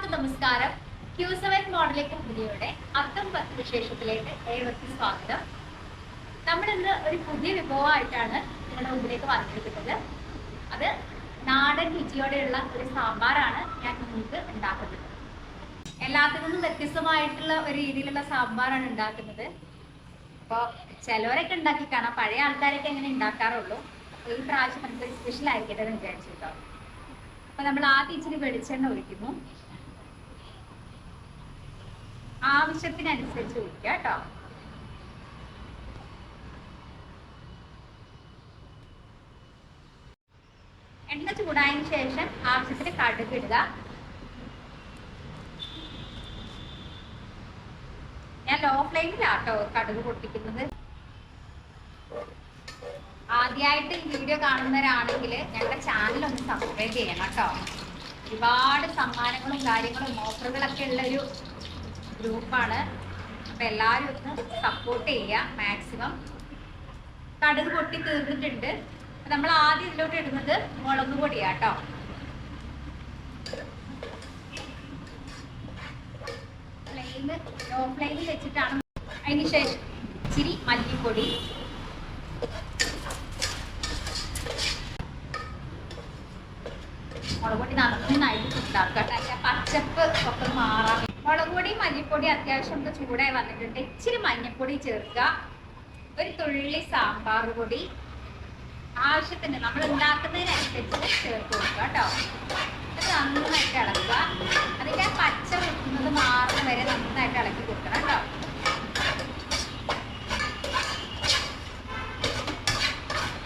എല്ലാവർക്കും നമസ്കാരം. Q7 മോഡലിലേക്ക് വീഡിയോയുടെ അത്തം 10 വിശേഷത്തിലേക്ക് ഏവർക്കും സ്വാഗതം. നമ്മൾ ഇന്ന് ഒരു പുതിയ വിഭവമായിട്ടാണ് നിങ്ങളുടെ മുമ്പിലേക്ക് വന്നിരിക്കുന്നത്. അത് നാടൻ രുചിയോടെയുള്ള ഒരു സാമ്പാറാണ് ഞാൻ നിങ്ങൾക്ക് ഉണ്ടാക്കുന്നത്. എല്ലാത്തിൽ നിന്നും വ്യത്യസ്തമായിട്ടുള്ള ഒരു രീതിയിലുള്ള സാമ്പാറാണ് ഉണ്ടാക്കുന്നത്. അപ്പോൾ ചിലവരൊക്കെ ഉണ്ടാക്കി കാണാം, പഴയ ആൾക്കാരൊക്കെ എങ്ങനെ ഉണ്ടാക്കാറുള്ളൂ. അപ്പോൾ ഈ പ്രാവശ്യം നമുക്ക് സ്പെഷ്യൽ ആയിരിക്കട്ടെ എന്ന് വിചാരിച്ചു കേട്ടോ. അപ്പൊ നമ്മൾ ആദ്യം ഇച്ചിരി വെളിച്ചെണ്ണ ഒഴിക്കുന്നു. ആവശ്യത്തിനനുസരിച്ച് ഒഴിക്കുക കേട്ടോ. എണ്ണ ചൂടായതിനു ശേഷം ആവശ്യത്തിന് കടുക് ഇടുക. ഞാൻ ലോ ഫ്ലെയിമിലാട്ടോ കടുക് പൊട്ടിക്കുന്നത്. ആദ്യമായിട്ട് ഈ വീഡിയോ കാണുന്നവരാണെങ്കിൽ ഞങ്ങളുടെ ചാനൽ ഒന്ന് സബ്സ്ക്രൈബ് ചെയ്യണം കേട്ടോ. ഒരുപാട് സമ്മാനങ്ങളും കാര്യങ്ങളും ഓഫറുകളൊക്കെ ഉള്ള ഒരു ഗ്രൂപ്പാണ്. അപ്പം എല്ലാവരും ഒന്ന് സപ്പോർട്ട് ചെയ്യുക മാക്സിമം. കടുക് പൊട്ടി തീർന്നിട്ടുണ്ട്. നമ്മൾ ആദ്യം ഇതിലോട്ട് ഇടുന്നത് മുളക് പൊടിയാട്ടോ. ലോ ഫ്ലെയിമിൽ വെച്ചിട്ടാണ്. അതിന് ശേഷം ഇച്ചിരി മല്ലിപ്പൊടി, മുളക് പൊടി നന്നായിട്ട് ചൂടാക്കുക. പച്ചപ്പ് ഒക്കെ മാറാൻ മുളക് പൊടി മല്ലിപ്പൊടി അത്യാവശ്യം ഒന്ന് ചൂടായി വന്നിട്ടുണ്ട്. ഇച്ചിരി മഞ്ഞൾപ്പൊടി ചേർക്കുക, ഒരു തുള്ളി സാമ്പാർ പൊടി ആവശ്യത്തിന് നമ്മൾ ഉണ്ടാക്കുന്നതിനനുസരിച്ച് ചേർത്ത് കൊടുക്കുക കേട്ടോ. അത് നന്നായിട്ട് ഇളക്കുക. അതിൻ്റെ ആ പച്ച വെക്കുന്നത് മാറുന്ന വരെ നന്നായിട്ട് ഇളക്കി കൊടുക്കണം കേട്ടോ.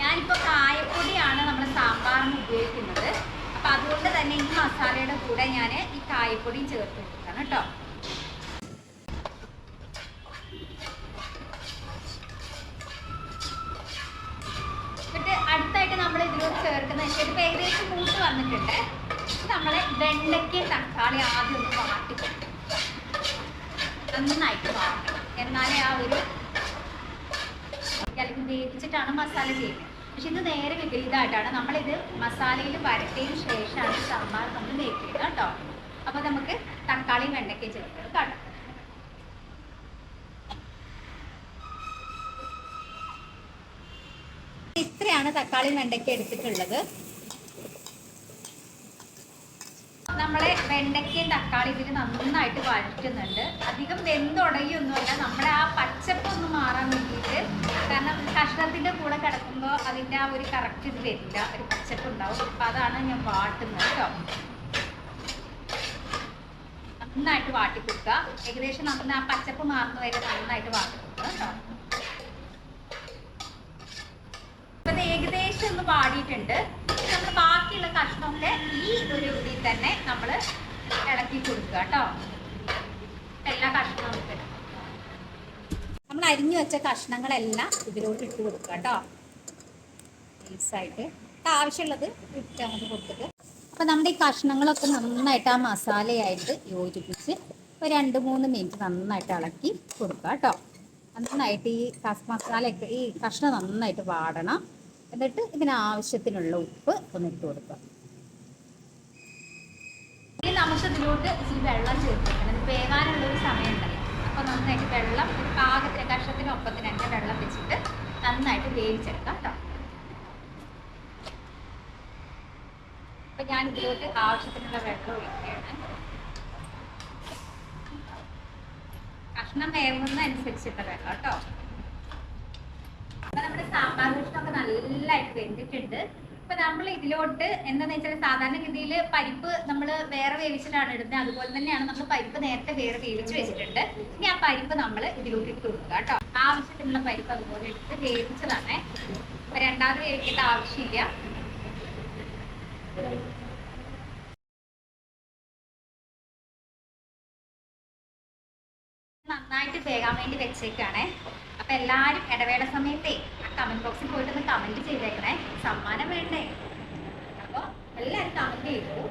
ഞാനിപ്പോൾ കായപ്പൊടിയാണ് നമ്മൾ സാമ്പാറിന് ഉപയോഗിക്കുന്നത്. അപ്പൊ അതുകൊണ്ട് തന്നെ ഈ മസാലയുടെ കൂടെ ഞാൻ ഈ കായപ്പൊടിയും ചേർത്ത് കൊടുക്കണം കേട്ടോ. എന്നിട്ട് അടുത്തായിട്ട് നമ്മൾ ഇതിലോട്ട് ചേർക്കുന്ന ശരിക്കും ഏകദേശം മൂത്ത് വന്നിട്ടുണ്ട്. നമ്മളെ വെണ്ടയ്ക്കയും തക്കാളി ആദ്യം ഒന്ന് വാട്ടി നന്നായിട്ട് വാട്ടണം. എന്നാലേ ആ ഒരു അല്ലെങ്കിൽ വേവിച്ചിട്ടാണ് മസാല ചെയ്യുന്നത്. പക്ഷെ ഇത് നേരെ വിപരീതമായിട്ടാണ്. നമ്മളിത് മസാലയിൽ വരട്ടിയതിന് ശേഷമാണ് സാമ്പാർ നമ്മൾ വേവിക്കുക കേട്ടോ. അപ്പൊ നമുക്ക് തക്കാളിയും വെണ്ടയ്ക്കയും ചേർത്ത് കേട്ടോ. ഇത്രയാണ് തക്കാളിയും വെണ്ടയ്ക്ക എടുത്തിട്ടുള്ളത്. നമ്മളെ വെണ്ടയ്ക്കയും തക്കാളി ഇതിൽ നന്നായിട്ട് വഴറ്റുന്നുണ്ട്. അധികം വെന്തുടയൊന്നുമല്ല, നമ്മുടെ ആ പച്ചപ്പൊന്ന് മാറാൻ വേണ്ടിയിട്ട്. കാരണം കഷ്ണത്തിന്റെ കൂടെ കിടക്കുമ്പോൾ അതിൻ്റെ ആ ഒരു കറക്റ്റ് ഇത് വരില്ല, ഒരു പച്ചപ്പ് ഉണ്ടാവും. അപ്പൊ അതാണ് ഞാൻ വാട്ടുന്നത് കേട്ടോ. നന്നായിട്ട് വാട്ടി കൊടുക്കുക. ഏകദേശം നമ്മൾ ആ പച്ചപ്പ് മാറുന്ന വരെ നന്നായിട്ട് വാട്ടി കൊടുക്കുക കേട്ടോ. അപ്പൊ ഇത് ഏകദേശം ഒന്ന് വാടിയിട്ടുണ്ട്. നമ്മൾ ബാക്കിയുള്ള കഷ്ണമൊക്കെ ഈ ഒരു ഇതിൽ തന്നെ നമ്മൾ ഇളക്കി കൊടുക്കുക കേട്ടോ. എല്ലാ കഷ്ണവും ഇട്ട് നമ്മൾ അരിഞ്ഞു വെച്ച കഷ്ണങ്ങളെല്ലാം ഇതിലോട്ട് ഇട്ട് കൊടുക്കുക കേട്ടോ. നൈസായിട്ട് ആവശ്യമുള്ളത് ഇട്ട് അങ്ങോട്ട് കൊടുത്തിട്ട് അപ്പം നമ്മുടെ ഈ കഷ്ണങ്ങളൊക്കെ നന്നായിട്ട് ആ മസാലയായിട്ട് യോജിപ്പിച്ച് ഒരു 2-3 മിനിറ്റ് നന്നായിട്ട് ഇളക്കി കൊടുക്കുക കേട്ടോ. നന്നായിട്ട് ഈ മസാലയൊക്കെ ഈ കഷ്ണം നന്നായിട്ട് വാടണം. എന്നിട്ട് ഇതിനാവശ്യത്തിനുള്ള ഉപ്പ് ഒന്ന് ഇട്ട് കൊടുക്കുക. ഇനി നമുക്ക് ഇതിലോട്ട് ഇച്ചിരി വെള്ളം ചേർത്തിരിക്കണം. ഇത് വേകാനുള്ളൊരു സമയം ഉണ്ടല്ലോ. അപ്പോൾ നന്നായിട്ട് വെള്ളം പാകത്തിന് കഷ്ണത്തിനൊപ്പത്തിന് തന്നെ വെള്ളം വെച്ചിട്ട് നന്നായിട്ട് വേവിച്ചെടുക്കാം കേട്ടോ. അപ്പം ഞാൻ ഇതിലോട്ട് ആവശ്യത്തിനുള്ള വെള്ളം ഒഴിക്കുകയാണ്. കഷ്ണം വേവുന്നതനുസരിച്ചിട്ട വെള്ളം കേട്ടോ. അപ്പൊ നമ്മുടെ സാമ്പാർ കഷ്ണമൊക്കെ നല്ലതായിട്ട് വെന്തിട്ടുണ്ട്. അപ്പൊ നമ്മൾ ഇതിലോട്ട് എന്താന്ന് വെച്ചാൽ സാധാരണ ഗതിയിൽ പരിപ്പ് നമ്മൾ വേറെ വേവിച്ചിട്ടാണ് ഇടുന്നത്. അതുപോലെ തന്നെയാണ് നമ്മൾ പരിപ്പ് നേരത്തെ വേറെ വേവിച്ച് വെച്ചിട്ടുണ്ട്. ഇനി ആ പരിപ്പ് നമ്മൾ ഇതിലോട്ട് ഇട്ട് കൊടുക്കുക കേട്ടോ. ആവശ്യത്തിനുള്ള പരിപ്പ് അതുപോലെ എടുത്ത് വേവിച്ചതാണ്. അപ്പൊ രണ്ടാമത് വേവിക്കേണ്ട ആവശ്യമില്ല. നന്നായിട്ട് വേകാൻ വേണ്ടി വെച്ചേക്കാണേ. അപ്പൊ എല്ലാരും ഇടവേള സമയത്തേ കമന്റ് ബോക്സിൽ പോയിട്ടൊന്ന് കമന്റ് ചെയ്തേക്കണേ. സമ്മാനം വേണ്ടേ? അപ്പൊ എല്ലാരും കമന്റ് ചെയ്തു.